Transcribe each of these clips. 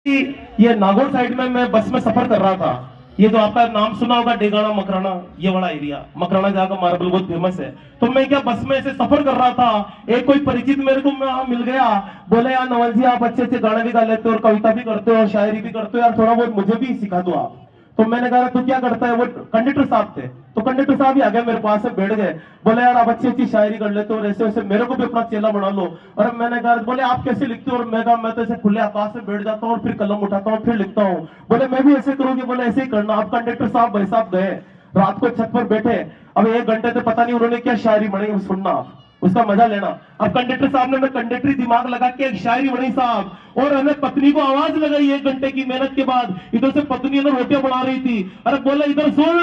ये नागौर साइड में मैं बस में सफर कर रहा था। ये जो आपका नाम सुना होगा डेगाना मकराना, ये वाला एरिया मकराना जहाँ का मार्बल बहुत फेमस है। तो मैं क्या बस में ऐसे सफर कर रहा था, एक कोई परिचित मेरे को वहां मिल गया। बोले यार नवल जी आप अच्छे अच्छे गाने भी गा लेते हो और कविता भी करते हो और शायरी भी करते हो, यार थोड़ा बहुत मुझे भी सिखा दो आप। तो मैंने कहा तू क्या करता है? वो कंडक्टर साहब थे। तो कंडक्टर साहब ही आ गए मेरे पास से, बैठ गए। बोले यार आप अच्छी अच्छी शायरी कर लेते हो और ऐसे वैसे मेरे को भी अपना चेला बना लो। और मैंने कहा, बोले आप कैसे लिखते हो? और मैं कहा मैं तो ऐसे खुले आकाश में बैठ जाता हूँ और फिर कलम उठाता हूँ फिर लिखता हूँ। बोले मैं भी ऐसे करूंगी। बोले ऐसे ही करना। आप कंडक्टर साहब भाई साहब गए, रात को छत पर बैठे। अब 1 घंटे से पता नहीं उन्होंने क्या शायरी बनाई, सुनना आप, उसका मजा लेना। अब कंडक्टर साहब ने कंडक्टरी दिमाग लगा के एक शायरी बनाई साहब, और हमें पत्नी को आवाज लगाई 1 घंटे की मेहनत के बाद। इधर से पत्नी ने रोटियां बना रही थी। अरे बोले इधर सुन।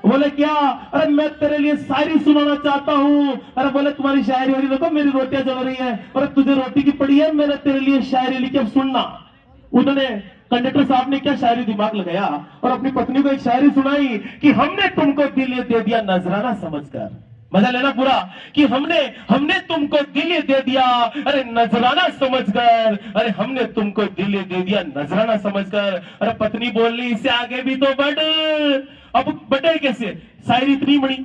बोले क्या? अरे मैं तेरे लिए शायरी सुनाना चाहता हूँ। अरे बोले तुम्हारी शायरी हो रही, देखो मेरी रोटियां जल रही है। अरे तुझे रोटी की पड़ी है, मैंने तेरे लिए शायरी लिखी, अब सुनना। उन्होंने कंडक्टर साहब ने क्या शायरी दिमाग लगाया और अपनी पत्नी को एक शायरी सुनाई कि हमने तुमको दिल दे दिया नजराना समझकर। मजा लेना पूरा, कि हमने हमने तुमको दिल दे दिया, अरे नजराना समझकर। अरे हमने तुमको दिल दे दिया नजराना समझकर। अरे पत्नी बोल रही इससे आगे भी तो बढ़। अब बढ़े कैसे? शायरी इतनी बड़ी,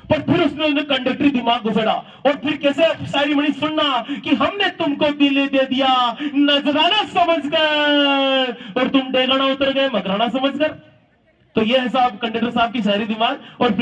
पर फिर उसने कंडक्टरी दिमाग घुसेड़ा और फिर कैसे शायरी बनी, सुनना कि हमने तुमको दिल दे दिया नजराना समझकर और तुम डेगाना उतर गए मकराना समझकर। तो ये है साहब कंडक्टर साहब की शायरी दिमाग। और